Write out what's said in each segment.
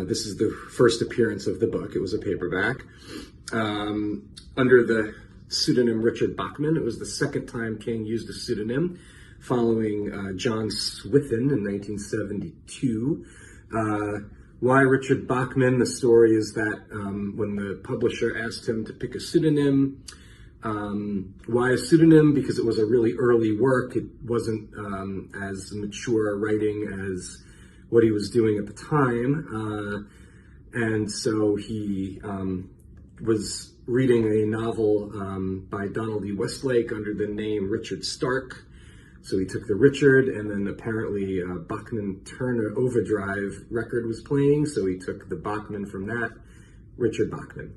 This is the first appearance of the book. It was a paperback under the pseudonym Richard Bachman. It was the second time King used a pseudonym, following John Swithin in 1972. Why Richard Bachman? The story is that when the publisher asked him to pick a pseudonym, why a pseudonym? Because it was a really early work. It wasn't as mature writing as what he was doing at the time. And so he was reading a novel by Donald E. Westlake under the name Richard Stark. So he took the Richard, and then apparently Bachman Turner Overdrive record was playing, so he took the Bachman from that, Richard Bachman.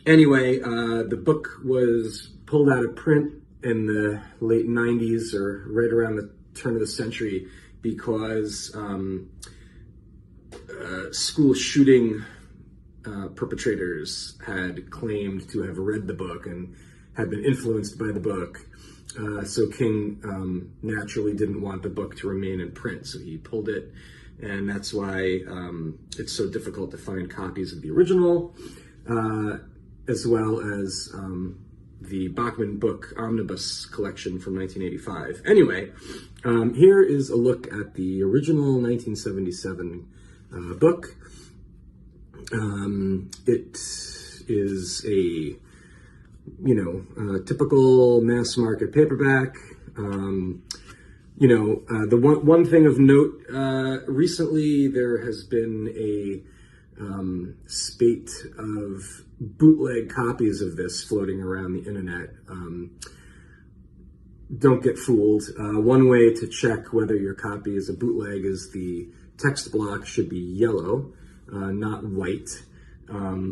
Anyway, the book was pulled out of print in the late 90s or right around the turn of the century because school shooting perpetrators had claimed to have read the book and had been influenced by the book. So King naturally didn't want the book to remain in print, so he pulled it, and that's why it's so difficult to find copies of the original, as well as the Bachman book Omnibus collection from 1985. Anyway, here is a look at the original 1977 book. It is a typical mass market paperback. The one thing of note, recently there has been a spate of bootleg copies of this floating around the internet. Don't get fooled. One way to check whether your copy is a bootleg is the text block should be yellow, not white.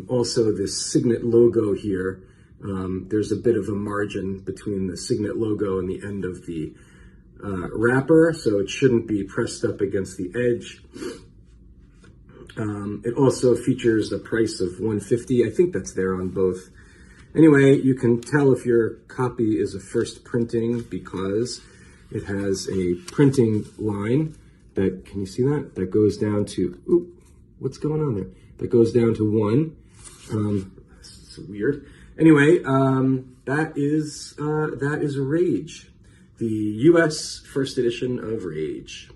Also, this Signet logo here, there's a bit of a margin between the Signet logo and the end of the wrapper, so it shouldn't be pressed up against the edge. It also features a price of $150. I think that's there on both. Anyway, you can tell if your copy is a first printing because it has a printing line that, can you see that? That goes down to, what's going on there? That goes down to 1. It's weird. Anyway, that is Rage, the U.S. first edition of Rage.